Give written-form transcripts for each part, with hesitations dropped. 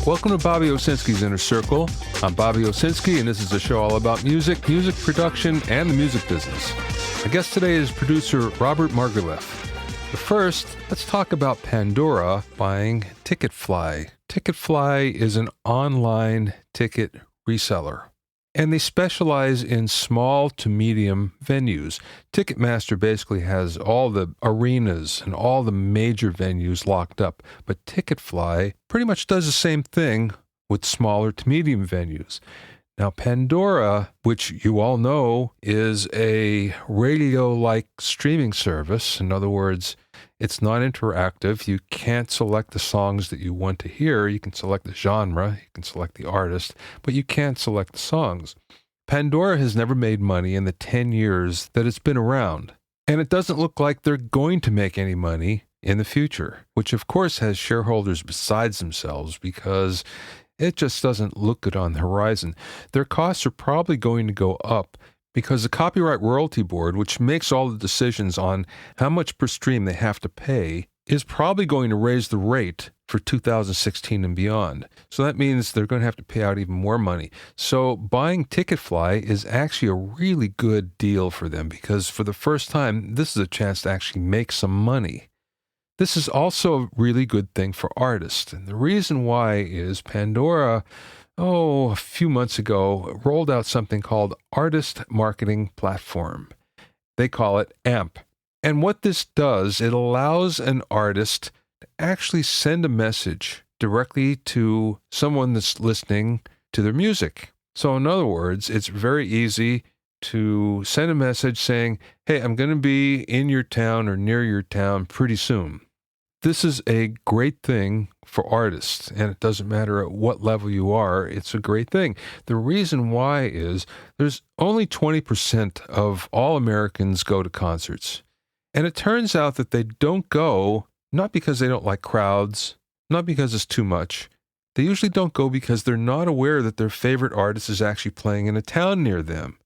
Welcome to Bobby Owsinski's Inner Circle. I'm Bobby Owsinski, and this is a show all about music, music production, and the music business. My guest today is producer Robert Margouleff. But first, let's talk about Pandora buying Ticketfly. Ticketfly is an online ticket reseller, and they specialize in small to medium venues. Ticketmaster basically has all the arenas and all the major venues locked up, but Ticketfly pretty much does the same thing with smaller to medium venues. Now, Pandora, which you all know, is a radio-like streaming service. In other words, it's not interactive. You can't select the songs that you want to hear. You can select the genre, you can select the artist, but you can't select the songs. Pandora has never made money in the 10 years that it's been around, and it doesn't look like they're going to make any money in the future, which of course has shareholders besides themselves because it just doesn't look good on the horizon. Their costs are probably going to go up because the Copyright Royalty Board, which makes all the decisions on how much per stream they have to pay, is probably going to raise the rate for 2016 and beyond. So that means they're going to have to pay out even more money. So buying Ticketfly is actually a really good deal for them because for the first time, this is a chance to actually make some money. This is also a really good thing for artists. And the reason why is Pandora, a few months ago, rolled out something called Artist Marketing Platform. They call it AMP. And what this does, it allows an artist to actually send a message directly to someone that's listening to their music. So in other words, it's very easy to send a message saying, hey, I'm going to be in your town or near your town pretty soon. This is a great thing for artists, and it doesn't matter at what level you are, it's a great thing. The reason why is there's only 20% of all Americans go to concerts. And it turns out that they don't go, not because they don't like crowds, not because it's too much. They usually don't go because they're not aware that their favorite artist is actually playing in a town near them.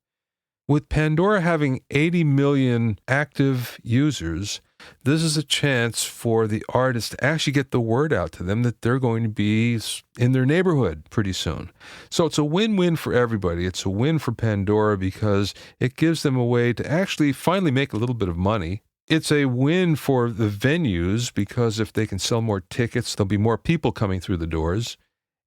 With Pandora having 80 million active users, this is a chance for the artist to actually get the word out to them that they're going to be in their neighborhood pretty soon. So it's a win-win for everybody. It's a win for Pandora because it gives them a way to actually finally make a little bit of money. It's a win for the venues because if they can sell more tickets, there'll be more people coming through the doors.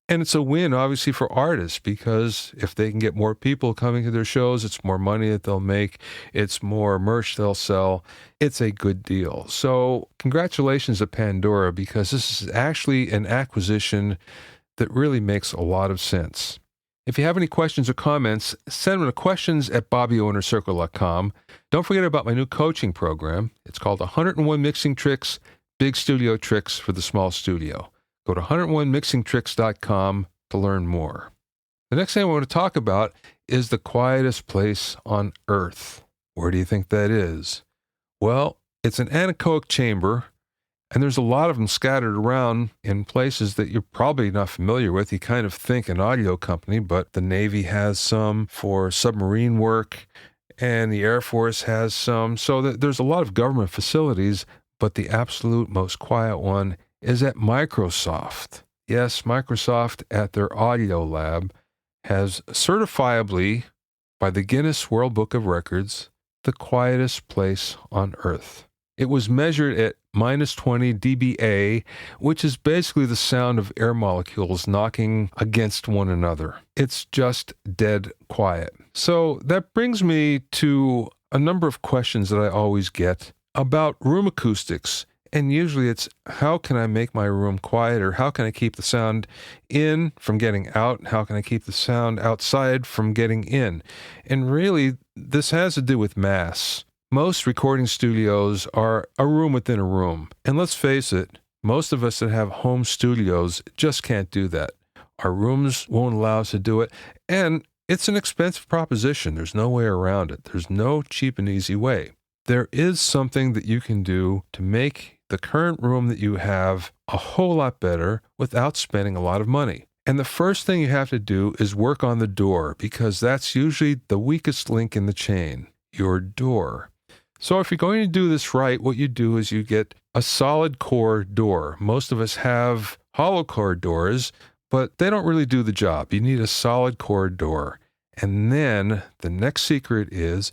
And it's a win, obviously, for artists because if they can get more people coming to their shows, it's more money that they'll make, it's more merch they'll sell. It's a good deal. So congratulations to Pandora because this is actually an acquisition that really makes a lot of sense. If you have any questions or comments, send them to questions@BobbyOwnerCircle.com. Don't forget about my new coaching program. It's called 101 Mixing Tricks, Big Studio Tricks for the Small Studio. Go to 101mixingtricks.com to learn more. The next thing I want to talk about is the quietest place on earth. Where do you think that is? Well, it's an anechoic chamber, and there's a lot of them scattered around in places that you're probably not familiar with. You kind of think an audio company, but the Navy has some for submarine work, and the Air Force has some. So there's a lot of government facilities, but the absolute most quiet one is at Microsoft. Yes, Microsoft at their audio lab has certifiably, by the Guinness World Book of Records, the quietest place on Earth. It was measured at minus 20 dBA, which is basically the sound of air molecules knocking against one another. It's just dead quiet. So that brings me to a number of questions that I always get about room acoustics. And usually it's, how can I make my room quieter? How can I keep the sound in from getting out? How can I keep the sound outside from getting in? And really, this has to do with mass. Most recording studios are a room within a room. And let's face it, most of us that have home studios just can't do that. Our rooms won't allow us to do it. And it's an expensive proposition. There's no way around it. There's no cheap and easy way. There is something that you can do to make the current room that you have a whole lot better without spending a lot of money. And the first thing you have to do is work on the door because that's usually the weakest link in the chain, your door. So if you're going to do this right, what you do is you get a solid core door. Most of us have hollow core doors, but they don't really do the job. You need a solid core door. And then the next secret is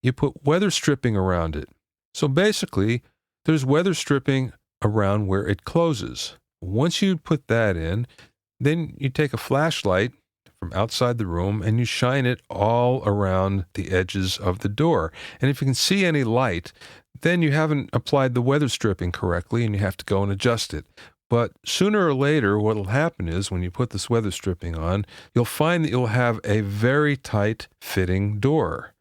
you put weather stripping around it. So basically, there's weather stripping around where it closes. Once you put that in, then you take a flashlight from outside the room and you shine it all around the edges of the door. And if you can see any light, then you haven't applied the weather stripping correctly and you have to go and adjust it. But sooner or later, what will happen is when you put this weather stripping on, you'll find that you'll have a very tight fitting door.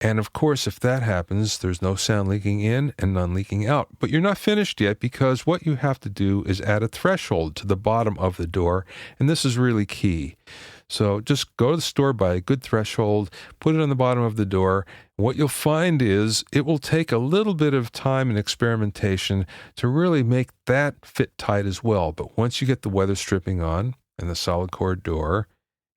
And of course, if that happens, there's no sound leaking in and none leaking out. But you're not finished yet, because what you have to do is add a threshold to the bottom of the door. And this is really key. So just go to the store, buy a good threshold, put it on the bottom of the door. What you'll find is it will take a little bit of time and experimentation to really make that fit tight as well. But once you get the weather stripping on and the solid core door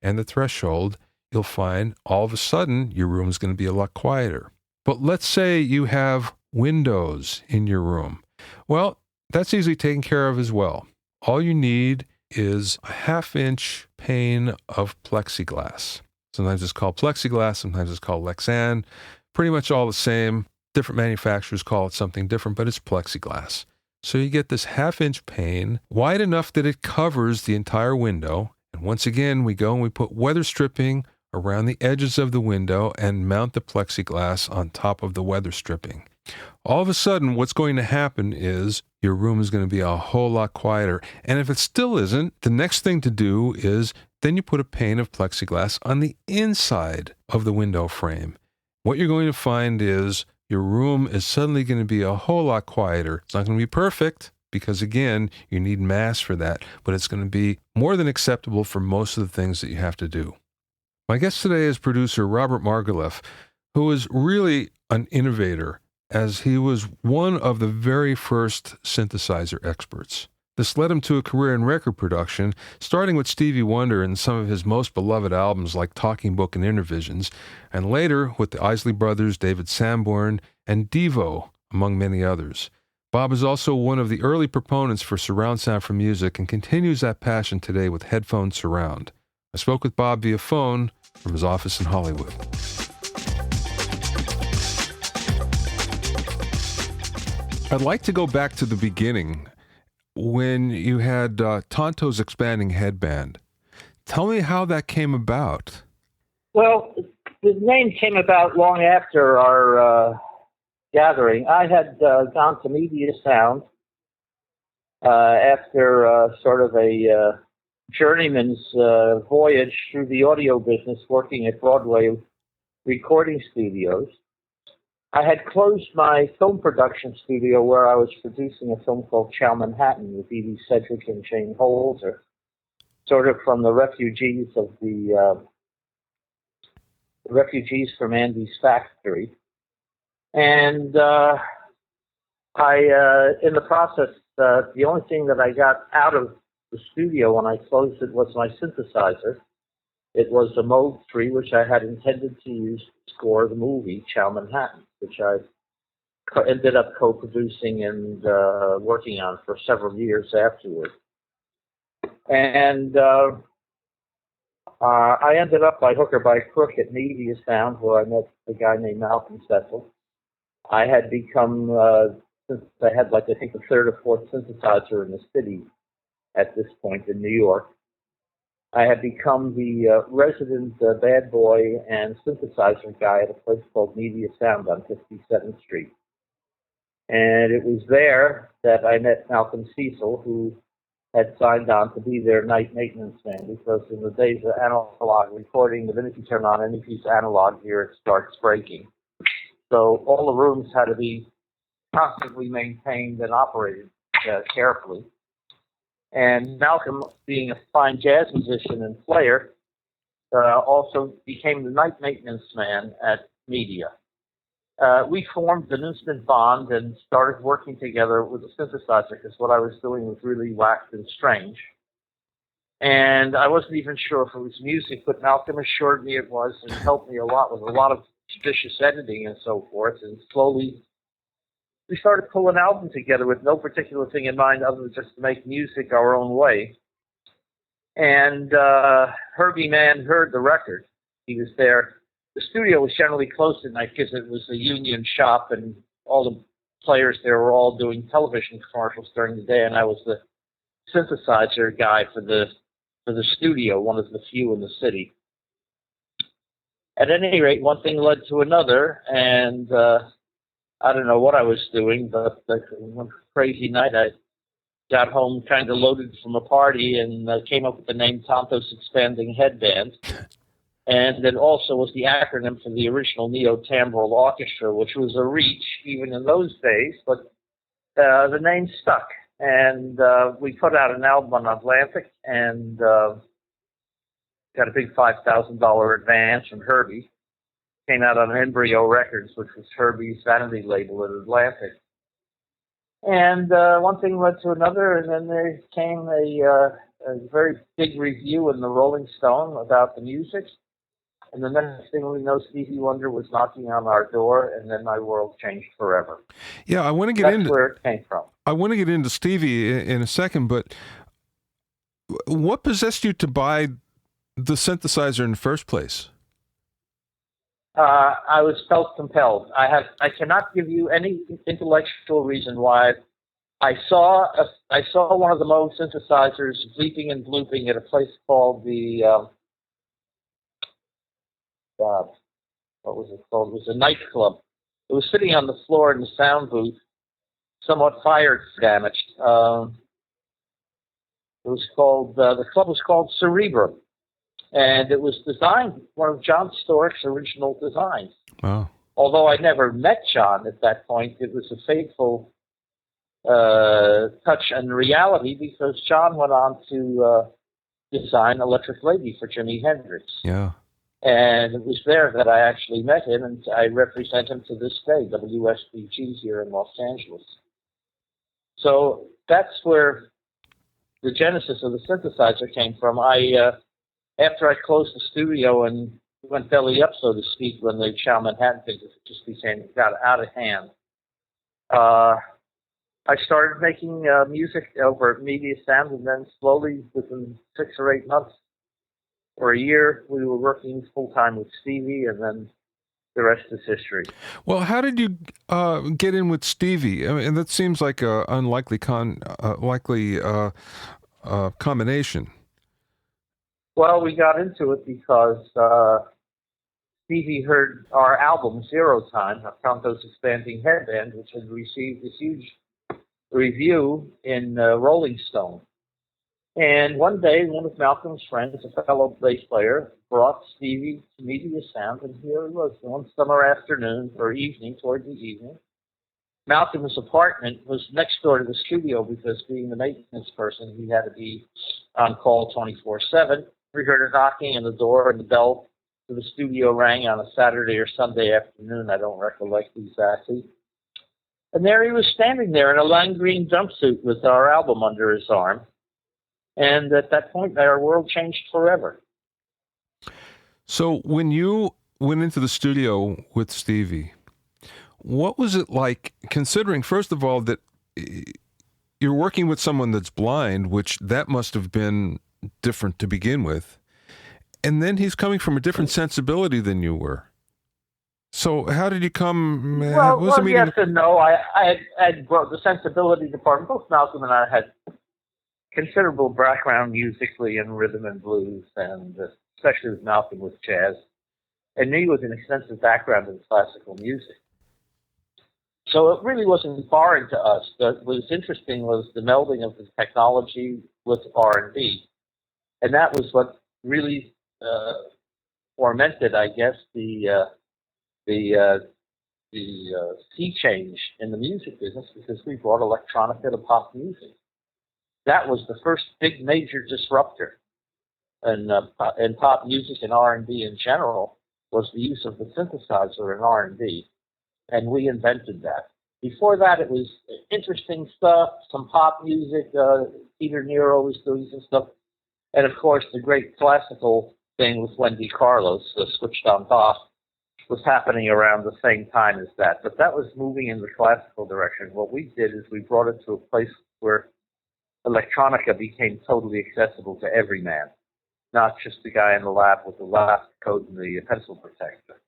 and the threshold, you'll find all of a sudden your room is going to be a lot quieter. But let's say you have windows in your room. Well, that's easily taken care of as well. All you need is a 1/2-inch pane of plexiglass. Sometimes it's called plexiglass, sometimes it's called Lexan. Pretty much all the same. Different manufacturers call it something different, but it's plexiglass. So you get this 1/2-inch pane, wide enough that it covers the entire window. And once again, we go and we put weather stripping around the edges of the window and mount the plexiglass on top of the weather stripping. All of a sudden, what's going to happen is your room is going to be a whole lot quieter. And if it still isn't, the next thing to do is then you put a pane of plexiglass on the inside of the window frame. What you're going to find is your room is suddenly going to be a whole lot quieter. It's not going to be perfect, because again, you need mass for that, but it's going to be more than acceptable for most of the things that you have to do. My guest today is producer Robert Margouleff, who is really an innovator, as he was one of the very first synthesizer experts. This led him to a career in record production, starting with Stevie Wonder and some of his most beloved albums like Talking Book and Intervisions, and later with the Isley Brothers, David Sanborn, and Devo, among many others. Bob is also one of the early proponents for surround sound for music and continues that passion today with Headphone Surround. I spoke with Bob via phone from his office in Hollywood. I'd like to go back to the beginning, when you had Tonto's Expanding Headband. Tell me how that came about. Well, the name came about long after our gathering. I had gone to Media Sound after sort of a journeyman's voyage through the audio business, working at Broadway recording studios. I had closed my film production studio where I was producing a film called Chow Manhattan with Edie Sedgwick and Jane Holzer, sort of from the refugees of the refugees from Andy's factory. And I, in the process, the only thing that I got out of the studio when I closed it was my synthesizer. It was a Moog 3, which I had intended to use to score the movie Chow Manhattan, which I ended up co-producing and working on for several years afterward. And I ended up by hook or by crook at Media Sound, where I met a guy named Malcolm Cecil. I had become, since I had I think the third or fourth synthesizer in the city at this point in New York, I had become the resident bad boy and synthesizer guy at a place called Media Sound on 57th Street. And it was there that I met Malcolm Cecil, who had signed on to be their night maintenance man, because in the days of analog recording, the minute you turn on any piece of analog here, it starts breaking. So all the rooms had to be constantly maintained and operated carefully. And Malcolm, being a fine jazz musician and player, also became the night maintenance man at Media. We formed an instant bond and started working together with the synthesizer, because what I was doing was really whacked and strange. And I wasn't even sure if it was music, but Malcolm assured me it was and helped me a lot with a lot of judicious editing and so forth. And slowly we started pulling an album together with no particular thing in mind other than just to make music our own way. And Herbie Mann heard the record. He was there. The studio was generally closed at night because it was a union shop, and all the players there were all doing television commercials during the day, and I was the synthesizer guy for the studio, one of the few in the city. At any rate, one thing led to another, and I don't know what I was doing, but one crazy night I got home kind of loaded from a party and came up with the name Tonto's Expanding Headband. And it also was the acronym for the original Neo-Tambral Orchestra, which was a reach even in those days, but the name stuck. And we put out an album on Atlantic and got a big $5,000 advance from Herbie. Came out on Embryo Records, which was Herbie's vanity label at Atlantic. And one thing led to another, and then there came a very big review in the Rolling Stone about the music. And the next thing we know, Stevie Wonder was knocking on our door, and then my world changed forever. Yeah, I want to get into where it came from. I want to get into Stevie in a second, but what possessed you to buy the synthesizer in the first place? I was felt compelled. I cannot give you any intellectual reason why. I saw one of the Moog synthesizers bleeping and blooping at a place called the what was it called? It was a nightclub. It was sitting on the floor in the sound booth, somewhat fire damaged. It was called the club was called Cerebrum, and it was designed one of John Stork's original designs. Wow. Although I never met John at that point, it was a fateful touch and reality because John went on to design Electric Lady for Jimi Hendrix. Yeah. And it was there that I actually met him, and I represent him to this day, WSBG here in Los Angeles. So that's where the genesis of the synthesizer came from. After I closed the studio and went belly up, so to speak, when the Chow Manhattan thing just got out of hand, I started making music over at Media Sound, and then slowly, within 6 or 8 months, or a year, we were working full-time with Stevie, and then the rest is history. Well, how did you get in with Stevie? I mean, that seems like an unlikely combination. Well, we got into it because Stevie heard our album, Zero Time, of Tonto's Expanding Headband, which had received this huge review in Rolling Stone. And one day, one of Malcolm's friends, a fellow bass player, brought Stevie to Media Sound, and here he was one summer afternoon or evening, toward the evening. Malcolm's apartment was next door to the studio because, being the maintenance person, he had to be on call 24/7. We heard a knocking on the door, and the bell to the studio rang on a Saturday or Sunday afternoon. I don't recollect exactly. And there he was standing there in a lime green jumpsuit with our album under his arm. And at that point, our world changed forever. So when you went into the studio with Stevie, what was it like, considering, first of all, that you're working with someone that's blind, which that must have been different to begin with, and then he's coming from a different sensibility than you were. So how did you come? Well, yes and no. I had the sensibility department. Both Malcolm and I had considerable background musically in rhythm and blues, and especially with Malcolm with jazz, and me with an extensive background in classical music. So it really wasn't foreign to us. What was interesting was the melding of the technology with R&B, and that was what really fomented, I guess, the sea change in the music business, because we brought electronica to pop music. That was the first big major disruptor in pop music and R&B in general, was the use of the synthesizer in R&B, and we invented that. Before that, it was interesting stuff, some pop music. Peter Nero was doing some stuff, and of course the great classical thing with Wendy Carlos, Switched on Bach, was happening around the same time as that. But that was moving in the classical direction. What we did is we brought it to a place where electronica became totally accessible to every man, not just the guy in the lab with the lab coat and the pencil protector,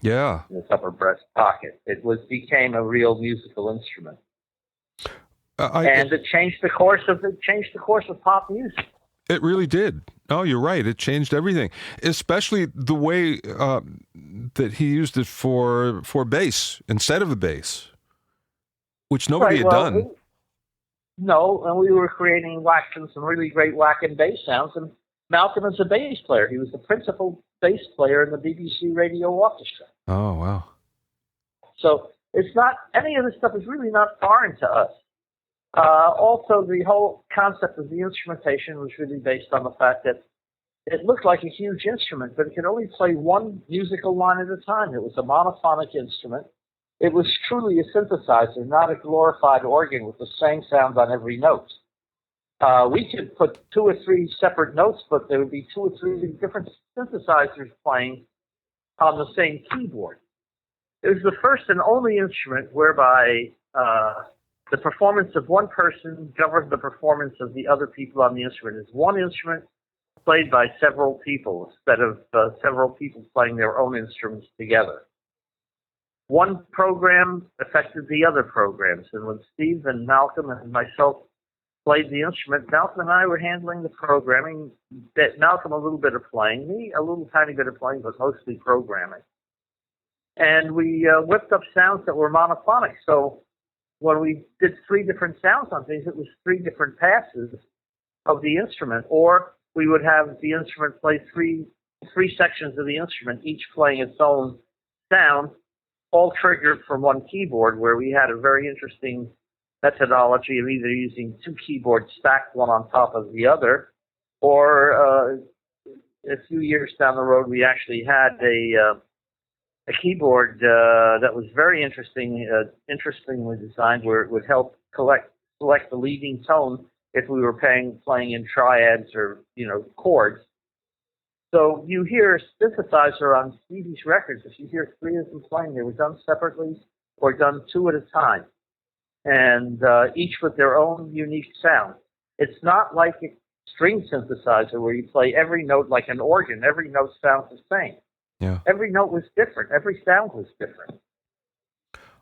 Yeah. in his upper breast pocket. Became a real musical instrument. And it changed the course of pop music. It really did. Oh, you're right. It changed everything, especially the way that he used it for bass instead of the bass, which nobody had done. No, and we were creating some really great whack and bass sounds. And Malcolm is a bass player. He was the principal bass player in the BBC Radio Orchestra. Oh, wow. So it's not, any of this stuff is really not foreign to us. Also, the whole concept of the instrumentation was really based on the fact that it looked like a huge instrument, but it could only play one musical line at a time. It was a monophonic instrument. It was truly a synthesizer, not a glorified organ with the same sound on every note. We could put 2 or 3 separate notes, but there would be 2 or 3 different synthesizers playing on the same keyboard. It was the first and only instrument whereby the performance of one person governed the performance of the other people on the instrument. It's one instrument played by several people instead of several people playing their own instruments together. One program affected the other programs, and when Steve and Malcolm and myself played the instrument, Malcolm and I were handling the programming. Malcolm a little bit of playing, me a little tiny bit of playing, but mostly programming. And we whipped up sounds that were monophonic. So when we did 3 different sounds on things, it was 3 different passes of the instrument, or we would have the instrument play three sections of the instrument, each playing its own sound, all triggered from one keyboard, where we had a very interesting methodology of either using 2 keyboards stacked one on top of the other, or a few years down the road, we actually had a keyboard that was very interestingly designed, where it would help select the leading tone if we were playing in triads or chords. So you hear a synthesizer on Stevie's records. If you hear 3 of them playing, they were done separately or done 2 at a time, and each with their own unique sound. It's not like a string synthesizer where you play every note like an organ. Every note sounds the same. Yeah. Every note was different. Every sound was different.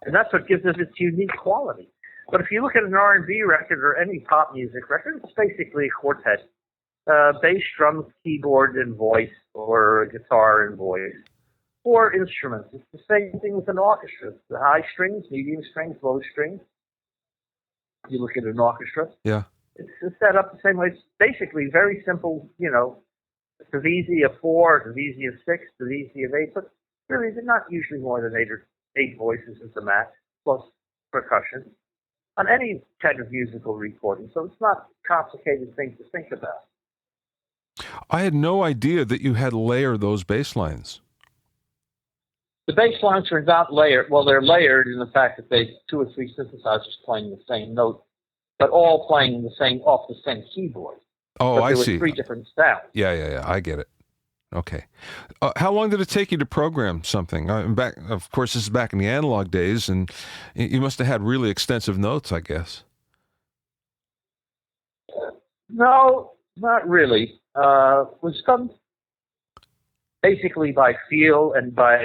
And that's what gives it its unique quality. But if you look at an R&B record or any pop music record, it's basically a quartet. Bass, drums, keyboard, and voice, or guitar and voice, or instruments. It's the same thing with an orchestra. The high strings, medium strings, low strings. You look at an orchestra. Yeah. It's set up the same way. It's basically very simple, division of 4, division of 6, division of 8, but really they're not usually more than 8 voices as a max, plus percussion, on any kind of musical recording. So it's not a complicated thing to think about. I had no idea that you had layered those bass lines. The bass lines are not layered. Well, they're layered in the fact that they 2 or 3 synthesizers playing the same note, but all playing off the same keyboard. Oh, but I there see. were 3 different sounds. Yeah. I get it. Okay. How long did it take you to program something? Of course, this is back in the analog days, and you must have had really extensive notes, I guess. No, not really. It was done basically by feel and by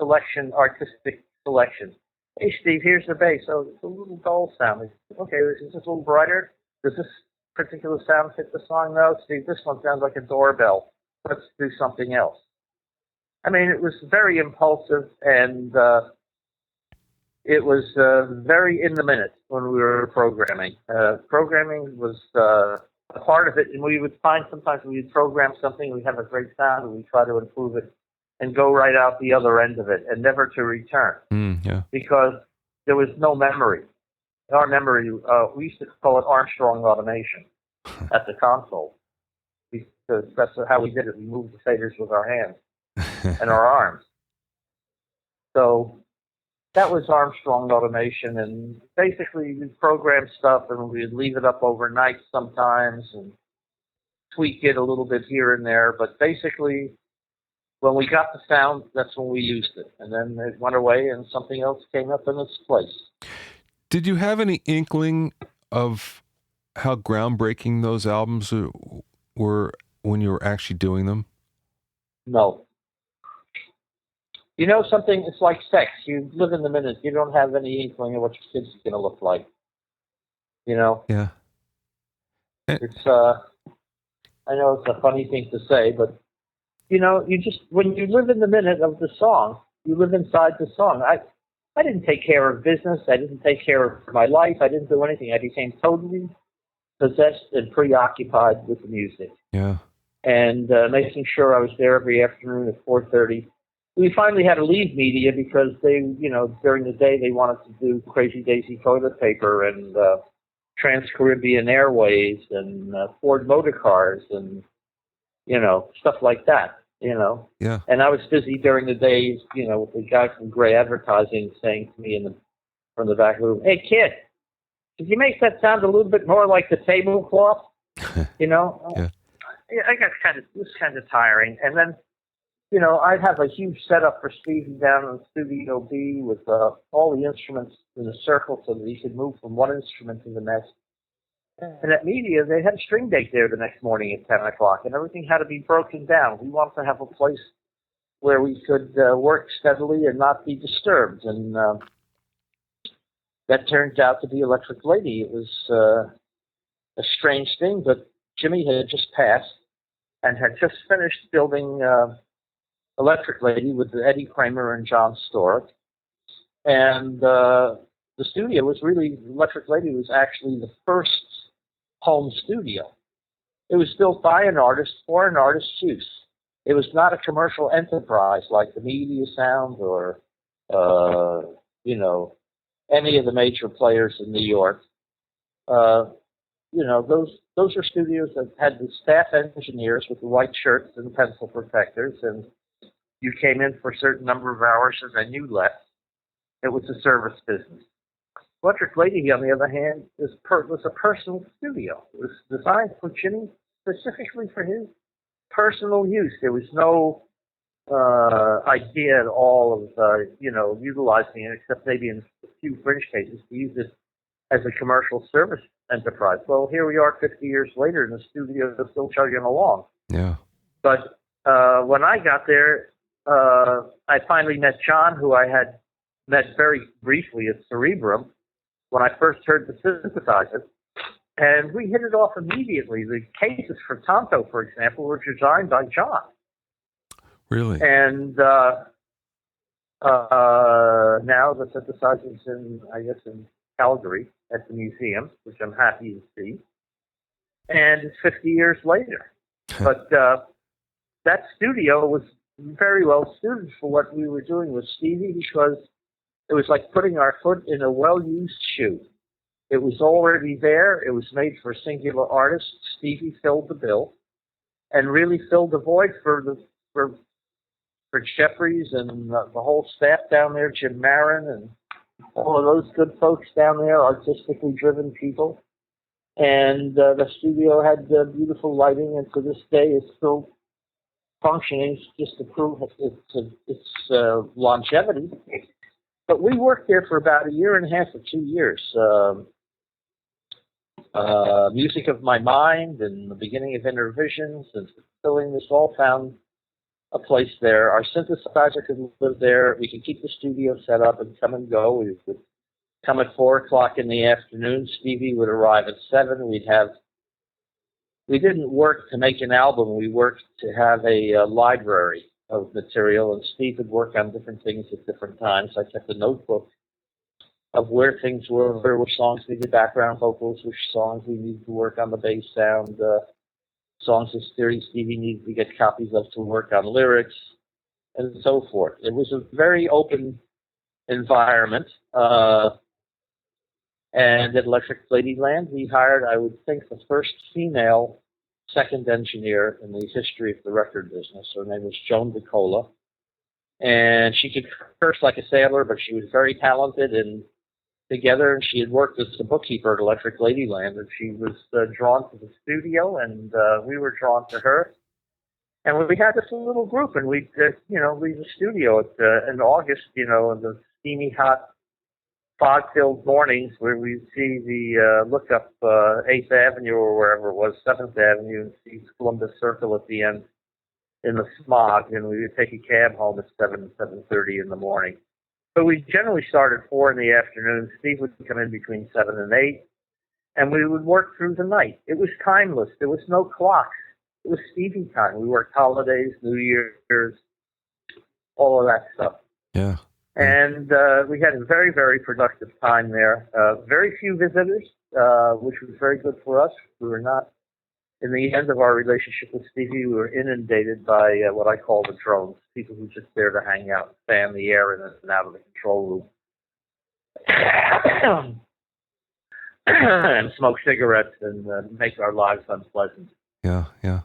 artistic selection. Hey, Steve, here's the bass. Oh, it's a little dull sound. Okay, is this a little brighter? Does this particular sound fit the song? No, Steve, this one sounds like a doorbell. Let's do something else. I mean, it was very impulsive, and it was very in the minute when we were programming. Programming was a part of it, and we would find sometimes we would program something, we'd have a great sound, and we'd try to improve it and go right out the other end of it and never to return. Yeah. Because there was no memory. Our memory, we used to call it Armstrong automation at the console. Because that's how we did it. We moved the faders with our hands and our arms. So that was Armstrong automation, and basically we programmed stuff and we'd leave it up overnight sometimes and tweak it a little bit here and there. But basically, when we got the sound, that's when we used it. And then it went away and something else came up in its place. Did you have any inkling of how groundbreaking those albums were when you were actually doing them? No. You know something? It's like sex. You live in the minute. You don't have any inkling of what your kid's going to look like. You know? Yeah. It's, I know it's a funny thing to say, but, you know, you just, when you live in the minute of the song, you live inside the song. I didn't take care of business. I didn't take care of my life. I didn't do anything. I became totally possessed and preoccupied with the music. Yeah. And making sure I was there every afternoon at 4:30. We finally had to leave media because they, you know, during the day they wanted to do Crazy Daisy toilet paper and Trans-Caribbean Airways and Ford Motor Cars and, you know, stuff like that, you know. Yeah. And I was busy during the days, you know, with the guy from Gray Advertising saying to me from the back room, "Hey, kid, could you make that sound a little bit more like the tablecloth?" You know? Yeah. I got it was kind of tiring. And then, you know, I'd have a huge setup for Stevie down in Studio B with all the instruments in a circle so that he could move from one instrument to the next. And at media, they had a string date there the next morning at 10 o'clock, and everything had to be broken down. We wanted to have a place where we could work steadily and not be disturbed. And that turned out to be Electric Lady. It was a strange thing, but Jimmy had just passed and had just finished building Electric Lady with Eddie Kramer and John Stork. And the studio was really, Electric Lady was actually the first home studio. It was built by an artist for an artist's use. It was not a commercial enterprise like the Media Sound or, you know, any of the major players in New York. You know, those are studios that had the staff engineers with the white shirts and pencil protectors, and you came in for a certain number of hours and then you left. It was a service business. Electric Lady, on the other hand, was a personal studio. It was designed for Jimmy specifically for his personal use. There was no idea at all of, you know, utilizing it, except maybe in a few fringe cases, to use it as a commercial service enterprise. Well, here we are 50 years later, and the studio is still chugging along. Yeah. But when I got there, I finally met John, who I had met very briefly at Cerebrum when I first heard the synthesizer. And we hit it off immediately. The cases for Tonto, for example, were designed by John. Really? And now the synthesizer's in Calgary at the museum, which I'm happy to see. And it's 50 years later. But that studio was very well suited for what we were doing with Stevie, because it was like putting our foot in a well-used shoe. It was already there. It was made for singular artists. Stevie filled the bill and really filled the void for Jeffries and the whole staff down there, Jim Marin and all of those good folks down there, artistically driven people. And the studio had beautiful lighting, and to this day it's still functioning, just to prove its longevity. But we worked there for about a year and a half or 2 years. Music of My Mind and the beginning of Intervisions and Fulfilling This all found a place there. Our synthesizer could live there. We could keep the studio set up and come and go. We would come at 4 o'clock in the afternoon. Stevie would arrive at 7. We didn't work to make an album. We worked to have a library of material, and Steve would work on different things at different times. I kept a notebook of where things were, which songs needed background vocals, which songs we needed to work on the bass sound, songs that Stevie needed to get copies of to work on lyrics, and so forth. It was a very open environment. And at Electric Ladyland, we hired, I would think, the first female second engineer in the history of the record business. Her name was Joan DeCola. And she could curse like a sailor, but she was very talented and together. And she had worked as a bookkeeper at Electric Ladyland. And she was drawn to the studio, and we were drawn to her. And we had this little group, and we'd, leave the studio in August, in the steamy, hot fog-filled mornings where we'd see the look up 8th Avenue or wherever it was, 7th Avenue, and see Columbus Circle at the end in the smog, and we would take a cab home at 7:30 in the morning. But we generally started at 4 in the afternoon. Steve would come in between 7 and 8, and we would work through the night. It was timeless. There was no clocks. It was Stevie time. We worked holidays, New Year's, all of that stuff. Yeah. And we had a very, very productive time there. Very few visitors, which was very good for us. We were not, in the end of our relationship with Stevie, we were inundated by what I call the drones, people who just there to hang out, fan the air in and out of the control room, and smoke cigarettes and make our lives unpleasant. Yeah, yeah.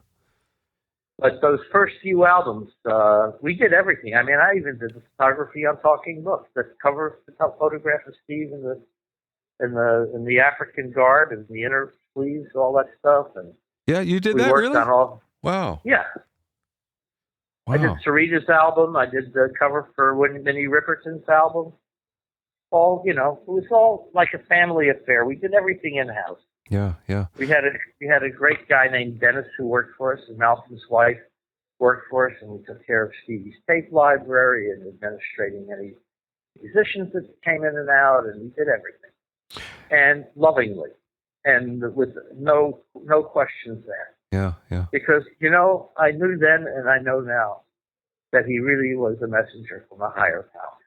But those first few albums, we did everything. I mean, I even did the photography on Talking Books. The cover photograph of Steve in the African garb and the inner sleeves, all that stuff. And yeah, you did we that, worked really? on all. Wow. Yeah. Wow. I did Sarita's album. I did the cover for Minnie Riperton's album. All, it was all like a family affair. We did everything in house. Yeah, yeah. We had a great guy named Dennis who worked for us, and Malcolm's wife worked for us, and we took care of Stevie's tape library and administrating any musicians that came in and out, and we did everything, and lovingly, and with no questions there. Yeah, yeah. Because I knew then, and I know now, that he really was a messenger from a higher power.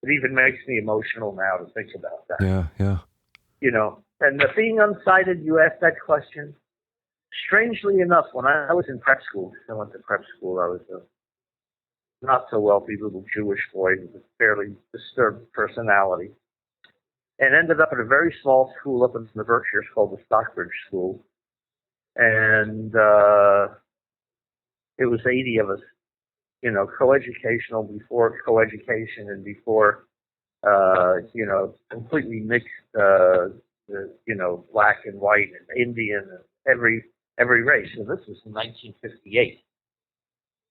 It even makes me emotional now to think about that. Yeah, yeah. And the being unsighted, you asked that question. Strangely enough, when I was in prep school, I went to prep school, I was a not so wealthy little Jewish boy with a fairly disturbed personality, and ended up at a very small school up in the Berkshires called the Stockbridge School. And it was 80 of us, coeducational before coeducation and before, completely mixed, black and white and Indian and every race. And this was in 1958.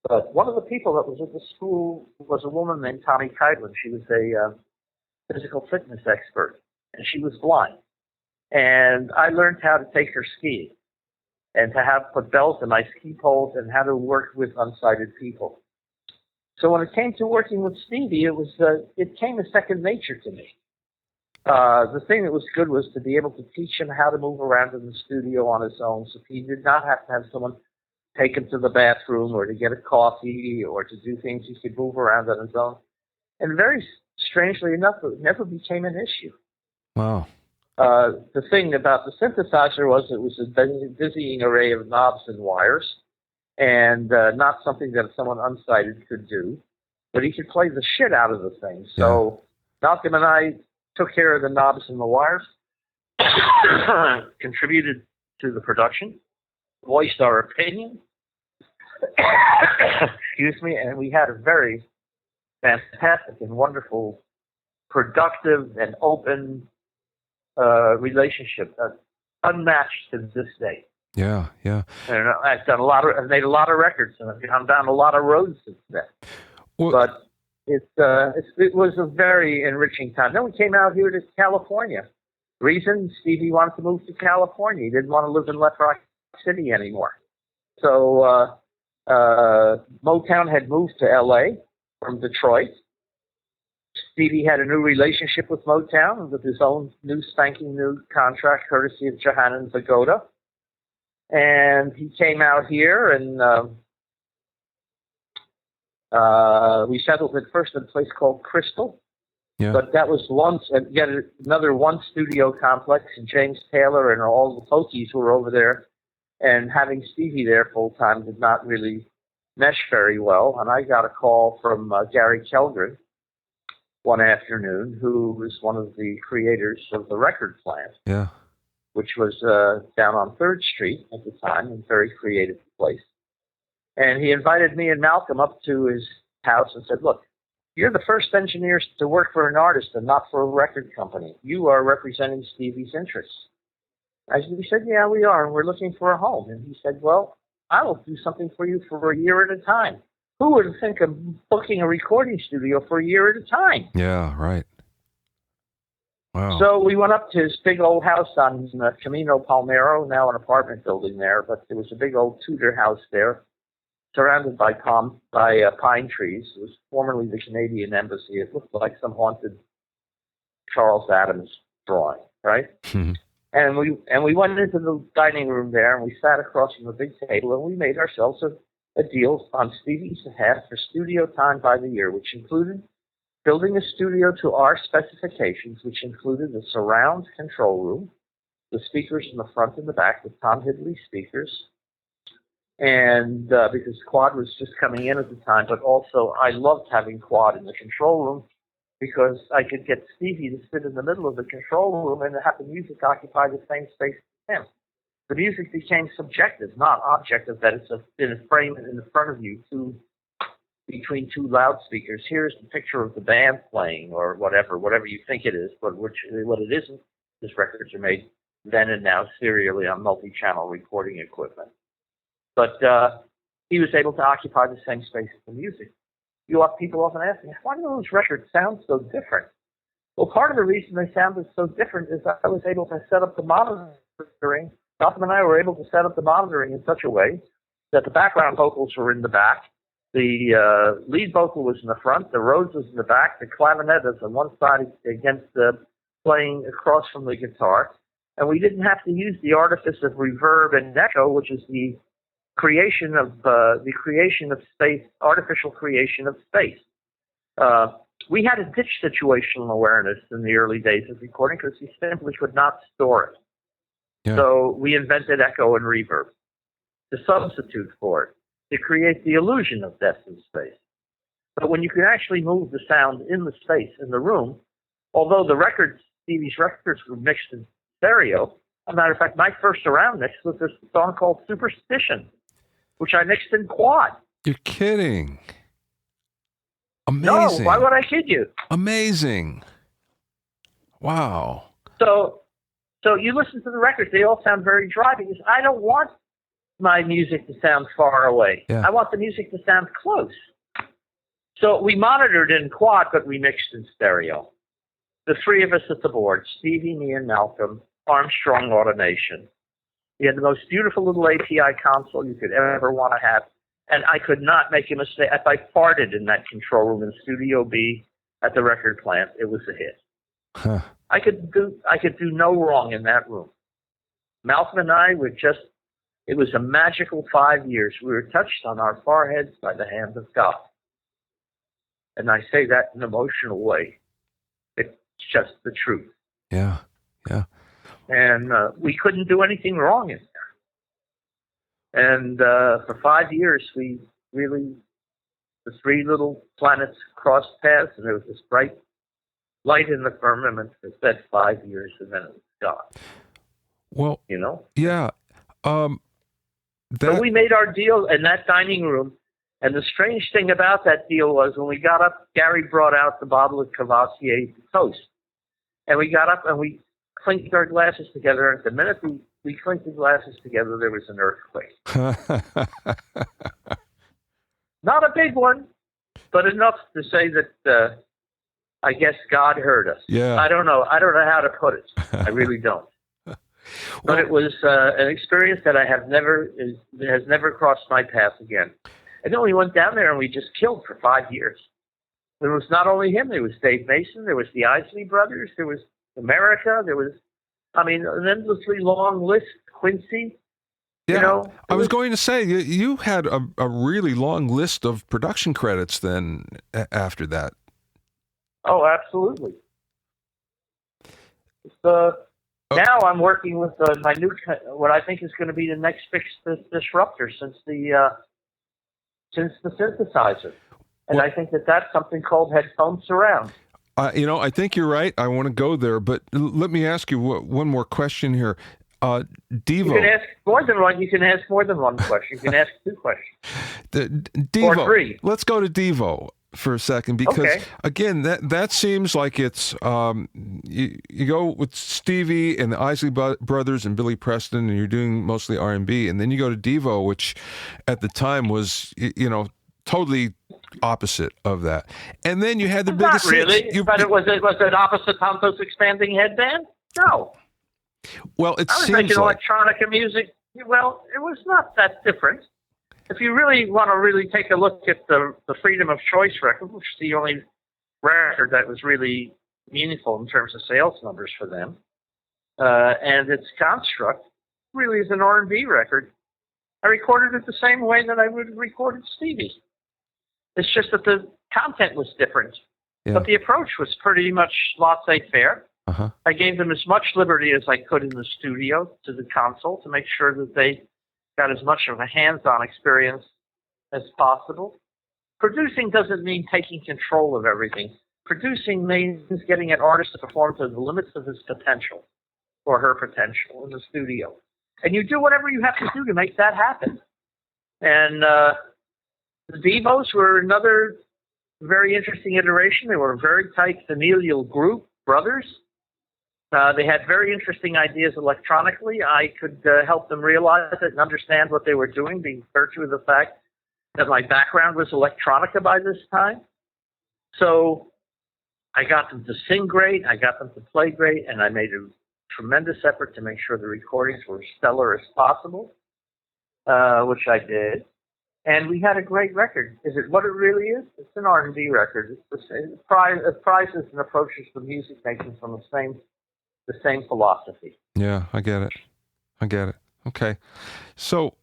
But one of the people that was at the school was a woman named Tommy Keitlin. She was a physical fitness expert, and she was blind. And I learned how to take her skiing and to put bells in my ski poles and how to work with unsighted people. So when it came to working with Stevie, it came as second nature to me. The thing that was good was to be able to teach him how to move around in the studio on his own, so he did not have to have someone take him to the bathroom or to get a coffee or to do things. He could move around on his own. And very strangely enough, it never became an issue. Wow. The thing about the synthesizer was it was a dizzying array of knobs and wires, and not something that someone unsighted could do. But he could play the shit out of the thing. So Malcolm and I took care of the knobs and the wires, contributed to the production, voiced our opinion, excuse me, and we had a very fantastic and wonderful, productive and open relationship, unmatched to this day. Yeah, yeah. And I've made a lot of records, and I've gone down a lot of roads since then. Well, but it was a very enriching time. Then we came out here to California. Reason, Stevie wanted to move to California. He didn't want to live in Left Rock City anymore. So Motown had moved to L.A. from Detroit. Stevie had a new relationship with Motown with his own new spanking new contract, courtesy of Johannan Zagoda. And he came out here, and we settled at first in a place called Crystal. Yeah. But that was yet another one studio complex, and James Taylor and all the folkies were over there. And having Stevie there full time did not really mesh very well. And I got a call from Gary Keldrin one afternoon, who was one of the creators of the record plant. Yeah. Which was down on 3rd Street at the time, a very creative place. And he invited me and Malcolm up to his house and said, look, you're the first engineers to work for an artist and not for a record company. You are representing Stevie's interests. We said, yeah, we are, and we're looking for a home. And he said, well, I will do something for you for a year at a time. Who would think of booking a recording studio for a year at a time? Yeah, right. Wow. So we went up to his big old house on Camino Palmero, now an apartment building there, but there was a big old Tudor house there, surrounded by pine trees. It was formerly the Canadian Embassy. It looked like some haunted Charles Adams drawing, right? And we went into the dining room there, and we sat across from the big table, and we made ourselves a deal on Stevie's behalf for studio time by the year, which included building a studio to our specifications, which included a surround control room, the speakers in the front and the back with Tom Hidley speakers, and because Quad was just coming in at the time, but also I loved having Quad in the control room because I could get Stevie to sit in the middle of the control room and have the music occupy the same space as him. The music became subjective, not objective, that it's in a frame in front of you, between two loudspeakers. Here's the picture of the band playing, or whatever you think it is, but what it isn't. These records are made then and now serially on multi-channel recording equipment. But he was able to occupy the same space as the music. People often ask me, why do those records sound so different? Well, part of the reason they sounded so different is I was able to set up the monitoring. Malcolm and I were able to set up the monitoring in such a way that the background vocals were in the back, the lead vocal was in the front, the Rhodes was in the back, the clarinet is on one side against the playing across from the guitar, and we didn't have to use the artifice of reverb and echo, which is the creation of space, artificial creation of space. We had to ditch situational awareness in the early days of recording because we simply could not store it. Yeah. So we invented echo and reverb to substitute for it, to create the illusion of depth in space. But when you can actually move the sound in the space, in the room, although Stevie's records were mixed in stereo, as a matter of fact, my first surround mix was this song called Superstition, which I mixed in quad. You're kidding. Amazing. No, why would I kid you? Amazing. Wow. So you listen to the records, they all sound very dry because I don't want my music to sound far away. Yeah. I want the music to sound close. So we monitored in quad, but we mixed in stereo. The three of us at the board, Stevie, me, and Malcolm, Armstrong Automation. We had the most beautiful little API console you could ever want to have. And I could not make a mistake. If I farted in that control room in Studio B at the record plant, it was a hit. Huh. I could do no wrong in that room. Malcolm and I were it was a magical 5 years. We were touched on our foreheads by the hand of God. And I say that in an emotional way. It's just the truth. Yeah, yeah. And we couldn't do anything wrong in there. And for 5 years, the three little planets crossed paths, and there was this bright light in the firmament that said 5 years, and then it was gone. Well, Yeah. So we made our deal in that dining room, and the strange thing about that deal was when we got up, Gary brought out the bottle of Cavassier toast. And we got up and we clinked our glasses together, and the minute we clinked the glasses together, there was an earthquake. Not a big one, but enough to say that I guess God heard us. Yeah. I don't know how to put it. I really don't. But it was an experience that has never crossed my path again. And then we went down there and we just killed for 5 years. There was not only him, there was Dave Mason, there was the Isley Brothers, there was America, there was, an endlessly long list, Quincy. Yeah, I was going to say, you had a really long list of production credits then after that. Oh, absolutely. Now I'm working with my new, what I think is going to be the next fixed disruptor since the synthesizer. And I think that's something called Headphone Surround. I think you're right. I want to go there, but let me ask you one more question here. Devo. You can ask more than one. You can ask more than one question. You can ask two questions. Devo. Or three. Let's go to Devo for a second, because again, that seems like it's you go with Stevie and the Isley Brothers and Billy Preston, and you're doing mostly R&B, and then you go to Devo, which at the time was totally opposite of that. And then you had the Not biggest really, hits. but was it opposite Tonto's expanding headband? No. Well, it I was seems making like electronica music. Well, it was not that different. If you really want to really take a look at the Freedom of Choice record, which is the only record that was really meaningful in terms of sales numbers for them, and its construct really is an R&B record. I recorded it the same way that I would have recorded Stevie. It's just that the content was different. Yeah. But the approach was pretty much laissez-faire. Uh-huh. I gave them as much liberty as I could in the studio to the console to make sure that they got as much of a hands-on experience as possible. Producing doesn't mean taking control of everything. Producing means getting an artist to perform to the limits of his potential or her potential in the studio. And you do whatever you have to do to make that happen. And the Devos were another very interesting iteration. They were a very tight familial group, brothers. They had very interesting ideas electronically. I could help them realize it and understand what they were doing, being virtue of the fact that my background was electronica by this time. So I got them to sing great, I got them to play great, and I made a tremendous effort to make sure the recordings were as stellar as possible, which I did. And we had a great record. Is it what it really is? It's an R&B record. It prizes and approaches the music making from the same philosophy. Yeah, I get it. Okay. So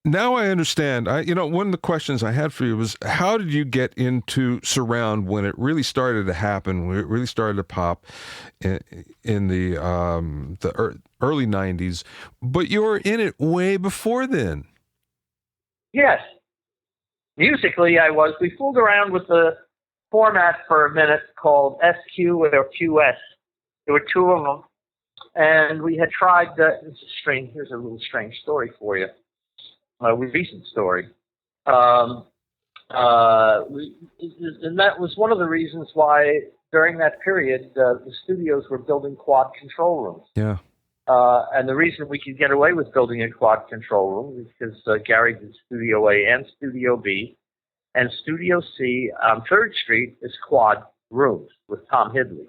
now I understand. One of the questions I had for you was, how did you get into surround when it really started to happen, when it really started to pop in the early 90s, but you were in it way before then? Yes. Musically, I was. We fooled around with the format for a minute called SQ or QS. There were two of them. And we had tried, here's a little strange story for you. A recent story. And that was one of the reasons why during that period the studios were building quad control rooms. Yeah. And the reason we could get away with building a quad control room is because Gary did Studio A and Studio B, and Studio C on 3rd Street is quad rooms with Tom Hidley.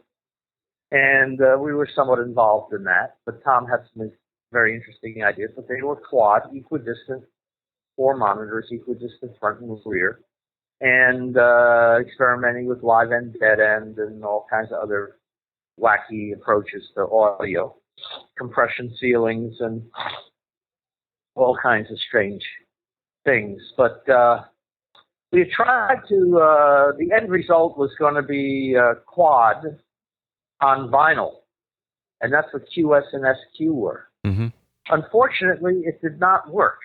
And we were somewhat involved in that, but Tom had some very interesting ideas, but they were quad, equidistant, 4 monitors, equidistant front and rear, and experimenting with live end, dead end, and all kinds of other wacky approaches to audio, compression ceilings, and all kinds of strange things. But we had tried to, the end result was going to be quad on vinyl, and that's what QS and SQ were. Mm-hmm. Unfortunately, it did not work.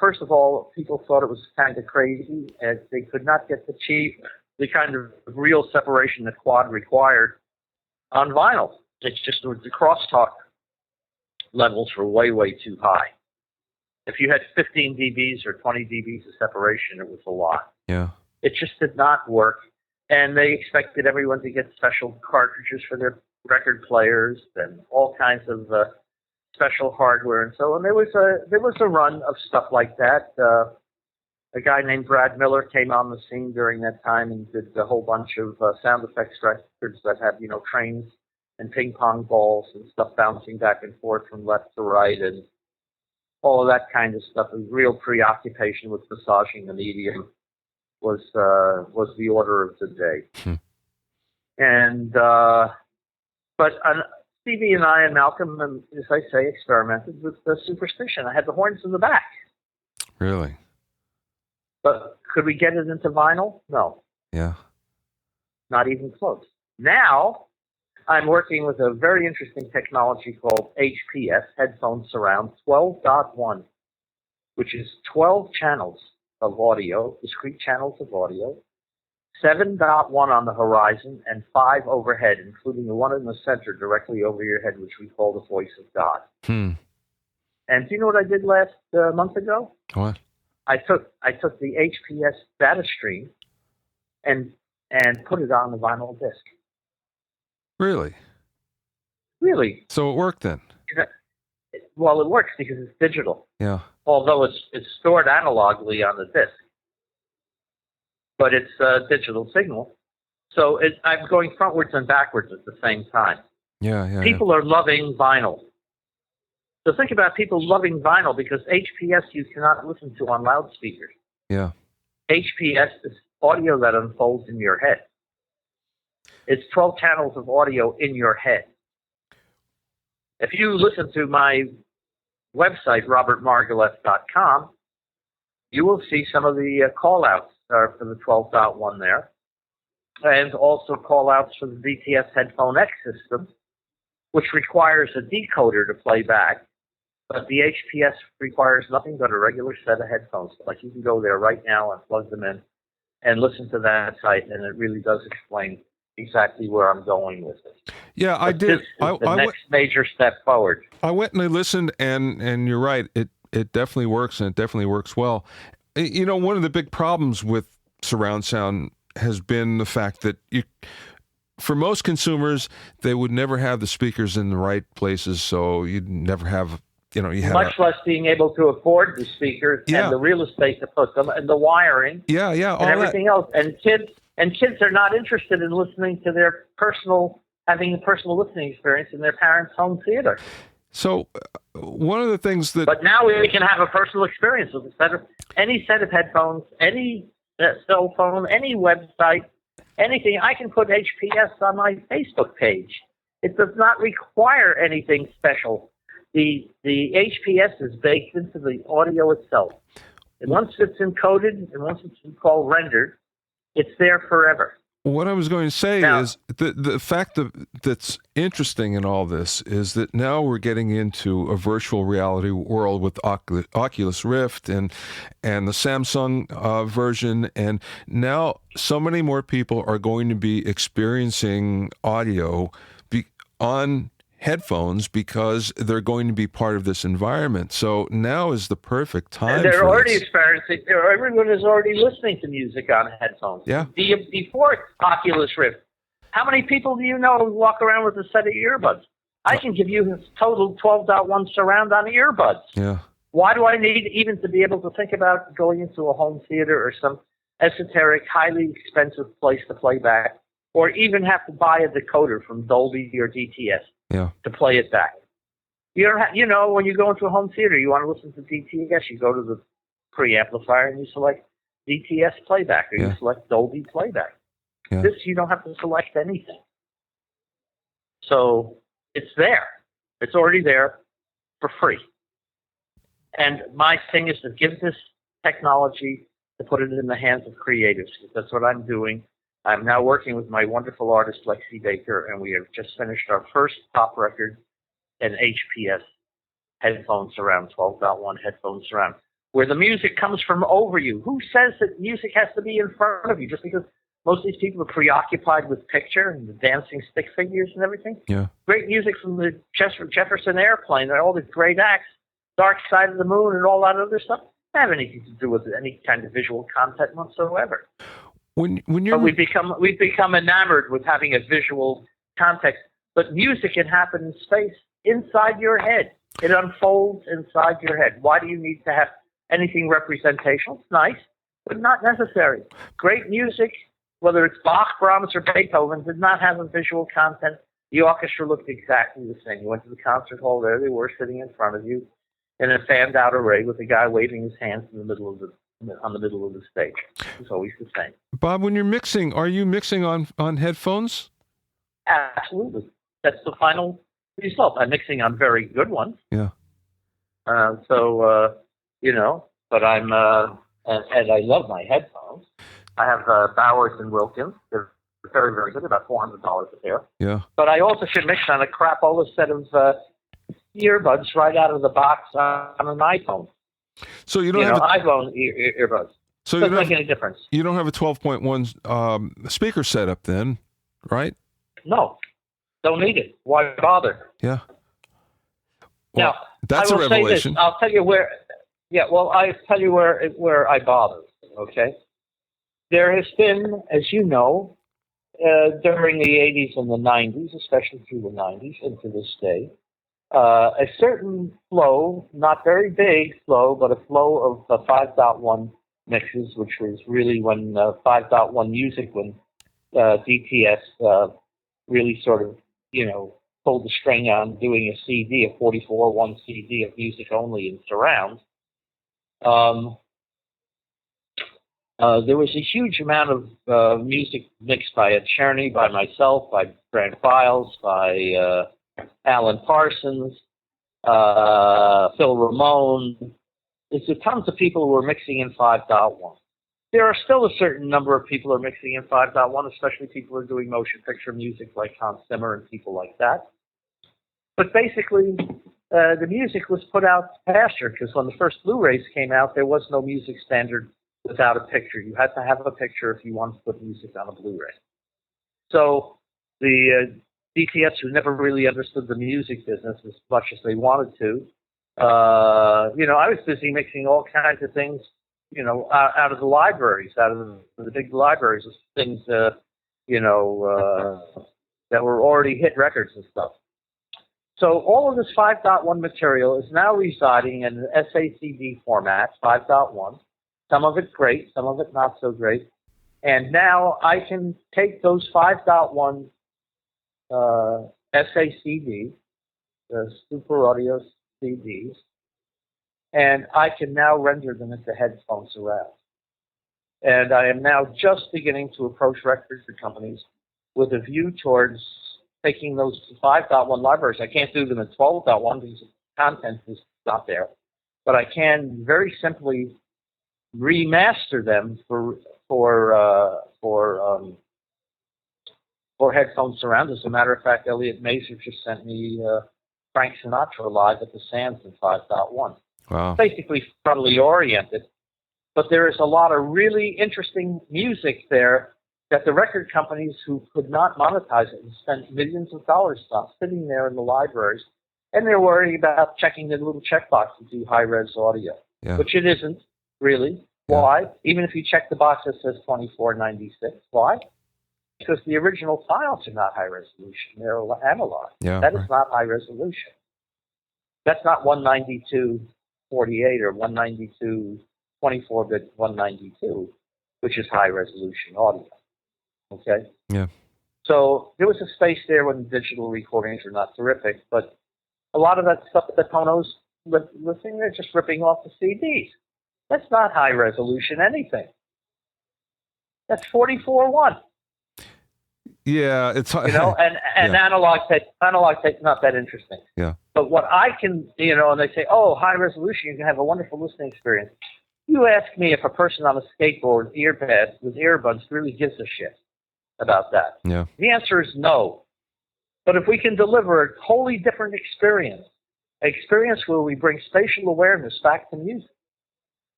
First of all, people thought it was kind of crazy, and they could not get the kind of real separation that quad required on vinyl. It's just the crosstalk levels were way, way too high. If you had 15 dBs or 20 dBs of separation, it was a lot. Yeah. It just did not work, and they expected everyone to get special cartridges for their record players and all kinds of special hardware and so on. There was a run of stuff like that. A guy named Brad Miller came on the scene during that time and did a whole bunch of sound effects records that had, trains and ping pong balls and stuff bouncing back and forth from left to right and all of that kind of stuff. A real preoccupation with massaging the medium was the order of the day. And but Stevie and I and Malcolm, as I say, experimented with the superstition. I had the horns in the back. Really? But could we get it into vinyl? No. Yeah. Not even close. Now, I'm working with a very interesting technology called HPS, Headphone Surround 12.1, which is 12 channels of audio, discrete channels of audio, 7.1 on the horizon, and 5 overhead, including the one in the center directly over your head, which we call the voice of God. And do you know what I did last month ago? What? I took the HPS data stream and put it on the vinyl disc. Really? Really. So it worked then? Well, it works because it's digital. Yeah. although it's stored analogically on the disc, but it's a digital signal. So I'm going frontwards and backwards at the same time. Yeah. People are loving vinyl. So think about people loving vinyl, because HPS you cannot listen to on loudspeakers. Yeah. HPS is audio that unfolds in your head. It's 12 channels of audio in your head. If you listen to my website, robertmargouleff.com, you will see some of the call-outs for the 12.1 there, and also call-outs for the DTS Headphone X system, which requires a decoder to play back. But the HPS requires nothing but a regular set of headphones. Like, you can go there right now and plug them in and listen to that site, and it really does explain exactly where I'm going with it. Yeah, I did. This is the next major step forward. I went and I listened, and you're right. It definitely works, and it definitely works well. You know, one of the big problems with surround sound has been the fact that for most consumers, they would never have the speakers in the right places, so you'd never have. Much less being able to afford the speakers and the real estate to put them and the wiring, and everything else. And kids are not interested in listening to having a personal listening experience in their parents' home theater. So one of the things that, but now we can have a personal experience with any set of headphones, any cell phone, any website, anything. I can put HPS on my Facebook page. It does not require anything special. The HPS is baked into the audio itself. And once it's encoded and once it's called rendered, it's there forever. What I was going to say is the fact that's interesting in all this is that now we're getting into a virtual reality world with Oculus Rift and the Samsung version, and now so many more people are going to be experiencing audio on headphones because they're going to be part of this environment. So now is the perfect time. And they're already experiencing. Everyone is already listening to music on headphones. Yeah. Before Oculus Rift, how many people do you know who walk around with a set of earbuds? I can give you his total 12.1 surround on earbuds. Yeah. Why do I need even to be able to think about going into a home theater or some esoteric, highly expensive place to play back, or even have to buy a decoder from Dolby or DTS? To play it back. When you go into a home theater, you want to listen to DTS, you go to the preamplifier and you select DTS playback, or you select Dolby playback. Yeah. This, you don't have to select anything. So it's there. It's already there for free. And my thing is to give this technology, to put it in the hands of creatives. That's what I'm doing. I'm now working with my wonderful artist, Lexi Baker, and we have just finished our first pop record, an HPS Headphone Surround, 12.1 Headphone Surround, where the music comes from over you. Who says that music has to be in front of you? Just because most of these people are preoccupied with picture and the dancing stick figures and everything. Yeah. Great music from the Jefferson Airplane, and all the great acts, Dark Side of the Moon and all that other stuff, don't have anything to do with any kind of visual content whatsoever. When you're, we've become enamored with having a visual context, but music can happen in space inside your head. It unfolds inside your head. Why do you need to have anything representational? It's nice, but not necessary. Great music, whether it's Bach, Brahms, or Beethoven, did not have a visual content. The orchestra looked exactly the same. You went to the concert hall, there they were sitting in front of you in a fanned out array with a guy waving his hands on the middle of the stage. It's always the same. Bob, when you're mixing, are you mixing on headphones? Absolutely. That's the final result. I'm mixing on very good ones. Yeah. But I'm, and I love my headphones. I have Bowers and Wilkins. They're very, very good, about $400 a pair. Yeah. But I also should mix on a crapola set of earbuds right out of the box on an iPhone. So you don't have iPhone earbuds. So doesn't make any difference. You don't have a 12.1 speaker setup then, right? No, don't need it. Why bother? Yeah. Well, now that's I will a revelation. Say this. I'll tell you where. Yeah. Well, I'll tell you where I bother. Okay. There has been, as you know, during the 80s and the 90s, especially through the 90s and to this day, a certain flow, not very big flow, but a flow of 5.1 mixes, which was really when 5.1 music, when DTS really sort of, pulled the string on doing a CD, a 44-1 CD of music only in surround. There was a huge amount of music mixed by Ed Cherney, by myself, by Grant Files, by Alan Parsons, Phil Ramone. There's tons of people who were mixing in 5.1. There are still a certain number of people who are mixing in 5.1, especially people who are doing motion picture music like Hans Zimmer and people like that. But basically, the music was put out faster because when the first Blu-rays came out, there was no music standard without a picture. You had to have a picture if you wanted to put music on a Blu-ray. So the DTS, who never really understood the music business as much as they wanted to, I was busy mixing all kinds of things, out of the libraries, out of the big libraries, of things, that were already hit records and stuff. So all of this 5.1 material is now residing in an SACD format, 5.1. Some of it great, some of it not so great. And now I can take those 5.1 SACD, the Super Audio CDs, and I can now render them into Headphone Surround. And I am now just beginning to approach record companies with a view towards taking those 5.1 libraries. I can't do them in 12.1 because the content is not there, but I can very simply remaster them for Headphone Surround. As a matter of fact, Elliot Mazer just sent me Frank Sinatra live at the Sands in 5.1. Wow. Basically frontally oriented, but there is a lot of really interesting music there that the record companies who could not monetize it and spent millions of dollars on sitting there in the libraries, and they're worried about checking the little checkbox to do high-res audio, which it isn't really. Yeah. Why? Even if you check the box that says 2496. Why? Because the original files are not high resolution. They're analog. Yeah, that is not high resolution. That's not 192.48 or 192 24-bit 192, which is high resolution audio. Okay? Yeah. So there was a space there when digital recordings were not terrific, but a lot of that stuff that Pono's listening, they're just ripping off the CDs. That's not high resolution anything. That's 44.1. Yeah, it's and analog tape not that interesting. Yeah. But what I can, and they say, oh, high resolution, you can have a wonderful listening experience. You ask me if a person on a skateboard with earbuds really gives a shit about that. Yeah. The answer is no. But if we can deliver a wholly different experience, an experience where we bring spatial awareness back to music,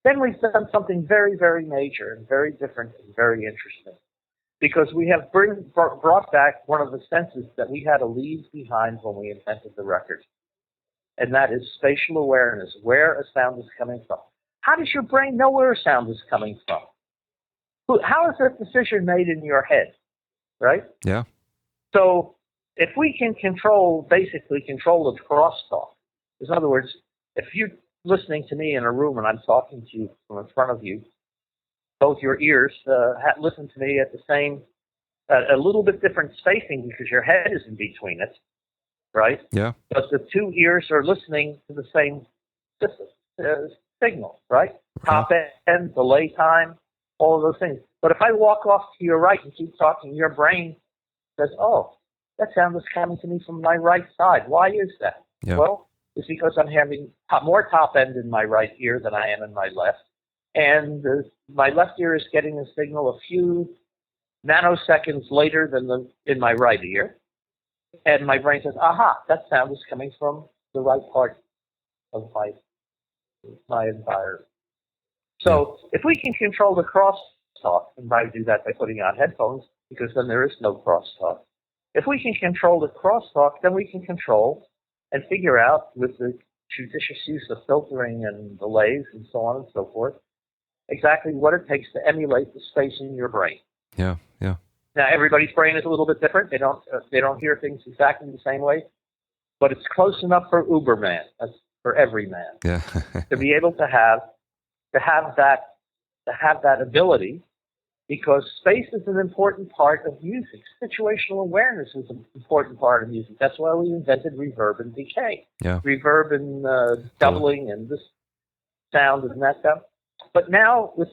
then we've done something very, very major and very different and very interesting. Because we have brought back one of the senses that we had to leave behind when we invented the record. And that is spatial awareness, where a sound is coming from. How does your brain know where a sound is coming from? How is that decision made in your head, right? Yeah. So if we can basically control the crosstalk, in other words, if you're listening to me in a room and I'm talking to you from in front of you, both your ears listen to me at the same, a little bit different spacing because your head is in between it, right? Yeah. But the two ears are listening to the same signal, right? Top end, delay time, all of those things. But if I walk off to your right and keep talking, your brain says, oh, that sound is coming to me from my right side. Why is that? Yeah. Well, it's because I'm having more top end in my right ear than I am in my left. And my left ear is getting the signal a few nanoseconds later than in my right ear. And my brain says, aha, that sound is coming from the right part of my environment. So if we can control the crosstalk, and I do that by putting on headphones, because then there is no crosstalk. If we can control the crosstalk, then we can control and figure out with the judicious use of filtering and delays and so on and so forth, exactly what it takes to emulate the space in your brain. Yeah, yeah. Now, everybody's brain is a little bit different. They don't hear things exactly the same way. but it's close enough for Uberman, that's for every man, Yeah. to be able to have that ability, because space is an important part of music. Situational awareness is an important part of music. That's why we invented reverb and decay. Yeah. Reverb and doubling and this sound and that stuff. But now with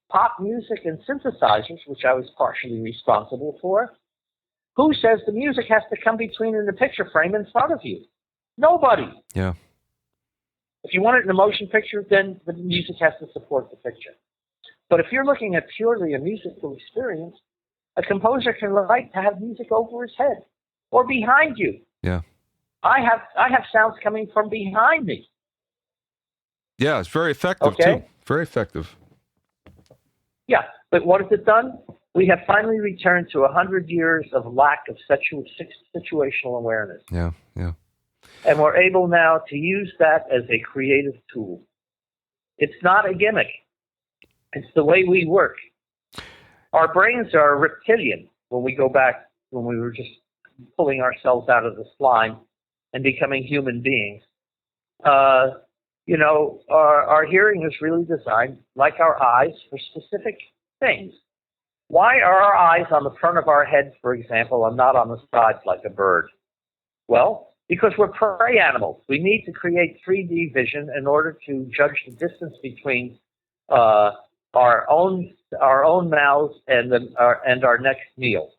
pop music and synthesizers, which I was partially responsible for, who says the music has to come between in the picture frame in front of you? Nobody. Yeah. If you want it in a motion picture, then the music has to support the picture. But if you're looking at purely a musical experience, a composer can like to have music over his head or behind you. Yeah. I have sounds coming from behind me. Yeah, it's very effective too. Very effective. Yeah, but what has it done? We have finally returned to 100 years of lack of situational awareness. Yeah, yeah. And we're able now to use that as a creative tool. It's not a gimmick. It's the way we work. Our brains are reptilian when we go back, when we were just pulling ourselves out of the slime and becoming human beings. Our hearing is really designed, like our eyes, for specific things. Why are our eyes on the front of our head, for example, and not on the sides like a bird? Well, because we're prey animals. We need to create 3D vision in order to judge the distance between our own mouths and our next meal.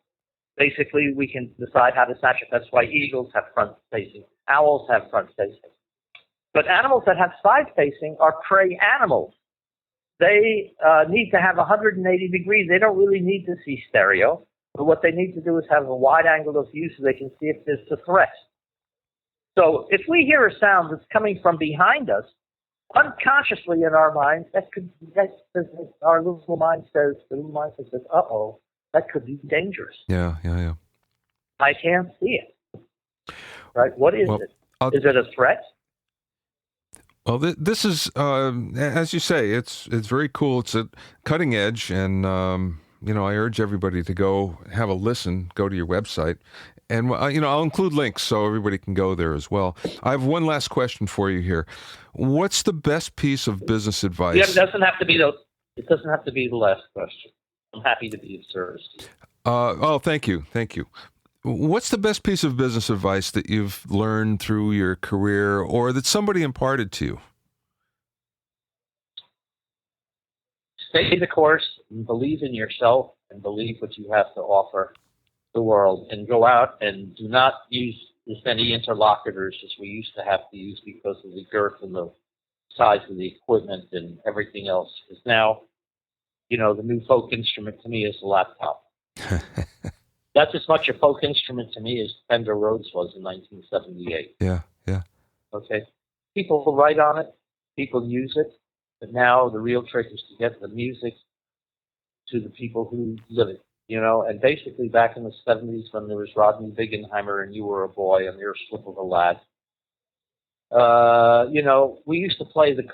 Basically, we can decide how to snatch it. That's why eagles have front facing. Owls have front facing. But animals that have side facing are prey animals. They need to have 180 degrees. They don't really need to see stereo. But what they need to do is have a wide angle of view so they can see if there's a threat. So if we hear a sound that's coming from behind us, unconsciously in our minds, our little mind says, uh-oh, that could be dangerous. Yeah. I can't see it. Right? What is it? Is it a threat? Well, this is, as you say, it's very cool. It's a cutting edge, and I urge everybody to go have a listen. Go to your website, and I'll include links so everybody can go there as well. I have one last question for you here. What's the best piece of business advice? Yeah, it doesn't have to be the last question. I'm happy to be of service. Thank you. What's the best piece of business advice that you've learned through your career or that somebody imparted to you? Stay the course and believe in yourself and believe what you have to offer the world, and go out and do not use as many interlocutors as we used to have to use because of the girth and the size of the equipment and everything else. Because now, the new folk instrument to me is the laptop. That's as much a folk instrument to me as Fender Rhodes was in 1978. Yeah. Okay. People write on it. People use it. But now the real trick is to get the music to the people who live it. And basically back in the 70s when there was Rodney Biggenheimer and You Were a Boy and You're a Slip of a Lad, we used to play the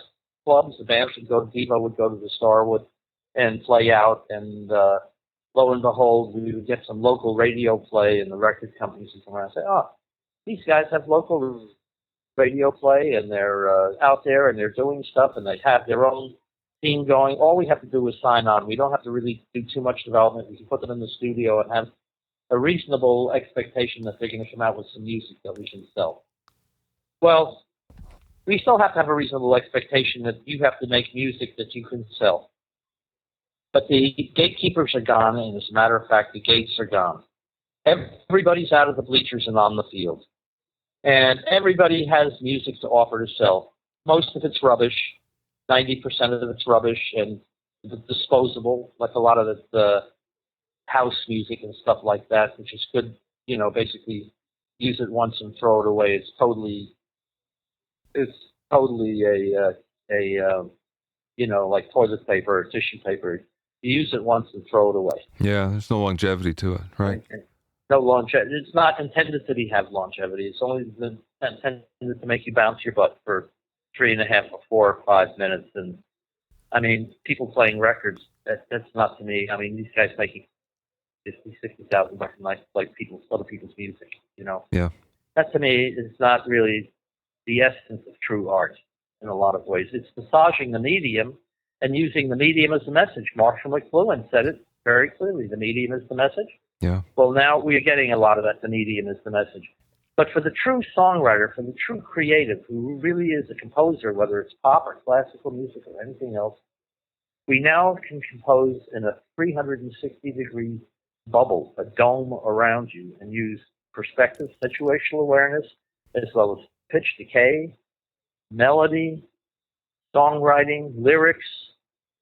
clubs. The bands would go, Devo would go to the Starwood and play out, and lo and behold, we would get some local radio play, and the record companies would come around and say, oh, these guys have local radio play, and they're out there, and they're doing stuff, and they have their own team going. All we have to do is sign on. We don't have to really do too much development. We can put them in the studio and have a reasonable expectation that they're going to come out with some music that we can sell. Well, we still have to have a reasonable expectation that you have to make music that you can sell. But the gatekeepers are gone, and as a matter of fact, the gates are gone. Everybody's out of the bleachers and on the field. And everybody has music to offer to sell. Most of it's rubbish. 90% of it's rubbish and disposable, like a lot of the house music and stuff like that, which is good, basically use it once and throw it away. It's totally like toilet paper or tissue paper. You use it once and throw it away. Yeah, there's no longevity to it, right? No longevity. It's not intended to have longevity. It's only intended to make you bounce your butt for 3.5 or 4 or 5 minutes. And I mean, people playing records, that's not to me. I mean, these guys making $50,000, $60,000 a night play other people's music, Yeah. that to me is not really the essence of true art in a lot of ways. It's massaging the medium and using the medium as a message. Marshall McLuhan said it very clearly. The medium is the message. Yeah. Well, now we are getting a lot of that. The medium is the message. But for the true songwriter, for the true creative, who really is a composer, whether it's pop or classical music or anything else, we now can compose in a 360-degree bubble, a dome around you, and use perspective, situational awareness, as well as pitch decay, melody, songwriting, lyrics.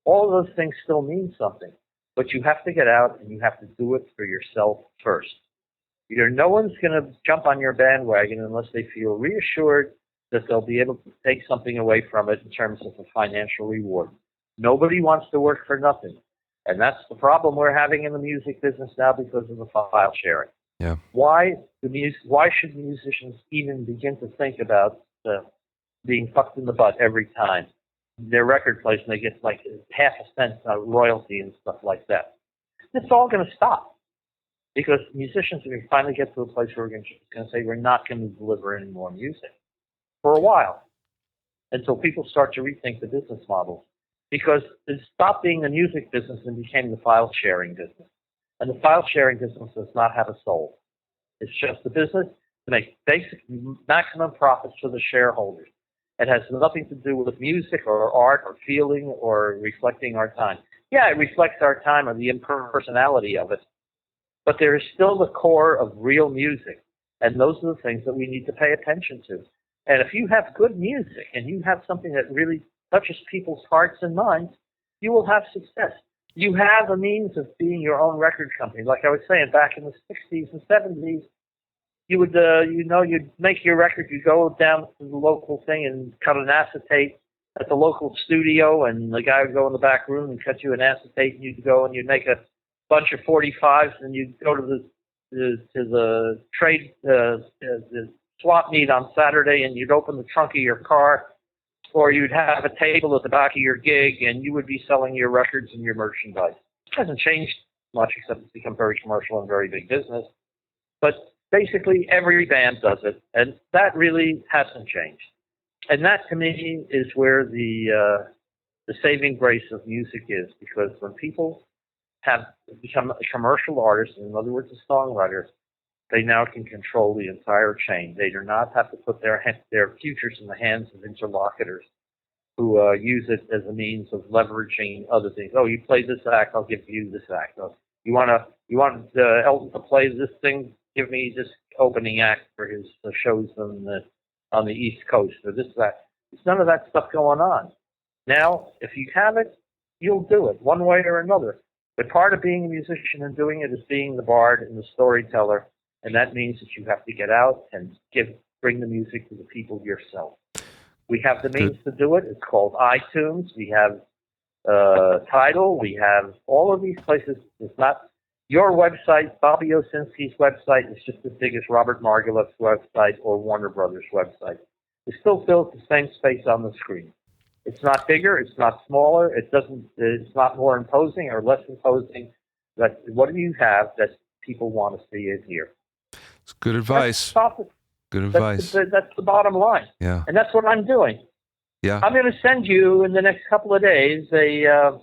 All of those things still mean something. But you have to get out and you have to do it for yourself first. No one's going to jump on your bandwagon unless they feel reassured that they'll be able to take something away from it in terms of a financial reward. Nobody wants to work for nothing. And that's the problem we're having in the music business now because of the file sharing. Yeah. Why should musicians even begin to think about being fucked in the butt every time their record plays and they get like half a cent royalty and stuff like that? It's all going to stop because musicians are going to finally get to a place where we're going to say we're not going to deliver any more music for a while until people start to rethink the business models. Because it stopped being the music business and became the file sharing business. And the file sharing business does not have a soul. It's just a business to make basic maximum profits for the shareholders. It has nothing to do with music or art or feeling or reflecting our time. Yeah, it reflects our time or the impersonality of it. But there is still the core of real music. And those are the things that we need to pay attention to. And if you have good music and you have something that really touches people's hearts and minds, you will have success. You have a means of being your own record company. Like I was saying, back in the 60s and 70s, you would, you'd make your record, you go down to the local thing and cut an acetate at the local studio, and the guy would go in the back room and cut you an acetate, and you'd go and you'd make a bunch of 45s, and you'd go to the trade, the swap meet on Saturday, and you'd open the trunk of your car, or you'd have a table at the back of your gig, and you would be selling your records and your merchandise. It hasn't changed much, except it's become very commercial and very big business. But basically, every band does it, and that really hasn't changed. And that, to me, is where the saving grace of music is, because when people have become commercial artists, in other words, a songwriter, they now can control the entire chain. They do not have to put their futures in the hands of interlocutors who use it as a means of leveraging other things. Oh, you play this act, I'll give you this act. Oh, you want Elton to play this thing? Give me this opening act for his shows on the East Coast, or this, that. There's none of that stuff going on. Now, if you have it, you'll do it one way or another. But part of being a musician and doing it is being the bard and the storyteller. And that means that you have to get out and bring the music to the people yourself. We have the means to do it. It's called iTunes. We have Tidal. We have all of these places. It's not your website. Bobby Owsinski's website is just as big as Robert Margouleff's website or Warner Brothers' website. It still fills the same space on the screen. It's not bigger. It's not smaller. It's not more imposing or less imposing. But what do you have that people want to see and hear? It's good advice. Good advice. That's the bottom line. Yeah. And that's what I'm doing. Yeah. I'm going to send you in the next couple of days the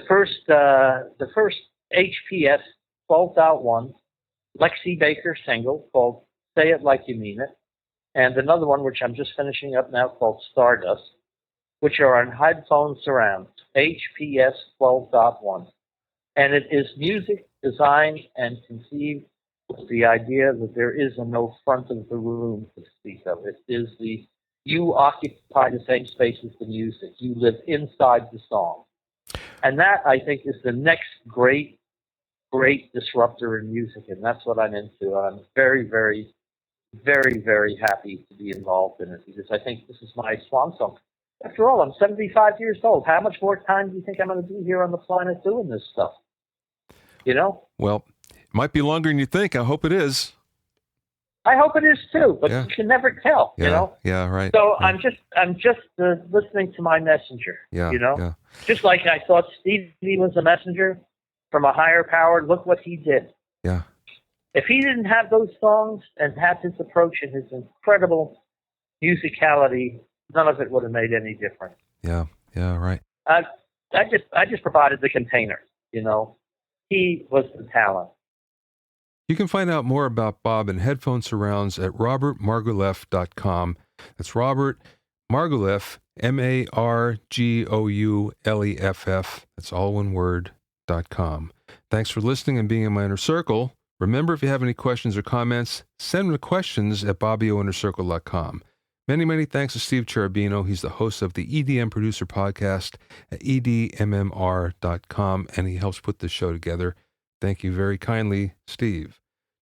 first HPS 12.1 Lexi Baker single called Say It Like You Mean It, and another one which I'm just finishing up now called Stardust, which are on Headphone Surround, HPS 12.1. And it is music designed and conceived with the idea that there is no front of the room to speak of. It is you occupy the same space as the music. You live inside the song. And that, I think, is the next great disruptor in music, and that's what I'm into. I'm very, very, very, very happy to be involved in it, because I think this is my swan song. After all, I'm 75 years old. How much more time do you think I'm going to be here on the planet doing this stuff? You know? Well, it might be longer than you think. I hope it is. I hope it is too, but you can never tell. Yeah, you know. Yeah, right. So right. I'm just listening to my messenger. Yeah, you know. Yeah. Just like I thought Stevie was a messenger from a higher power. Look what he did. Yeah. If he didn't have those songs and have his approach and his incredible musicality, none of it would have made any difference. Yeah, right. I just provided the container, you know. He was the talent. You can find out more about Bob and Headphone Surrounds at robertmargouleff.com. That's Robert Margouleff, Margouleff. That's all one word, .com. Thanks for listening and being in my inner circle. Remember, if you have any questions or comments, send them to questions at bobbyoinnercircle.com. Many, many thanks to Steve Cherubino. He's the host of the EDM Producer Podcast at edmmr.com, and he helps put this show together. Thank you very kindly, Steve.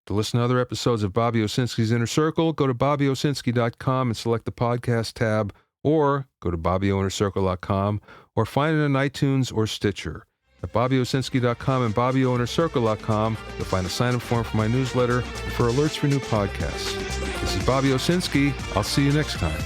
To listen to other episodes of Bobby Owsinski's Inner Circle, go to bobbyowsinski.com and select the podcast tab, or go to bobbyoinnercircle.com, or find it on iTunes or Stitcher. At bobbyowsinski.com and bobbyoinnercircle.com, you'll find a sign-up form for my newsletter and for alerts for new podcasts. This is Bobby Owsinski. I'll see you next time.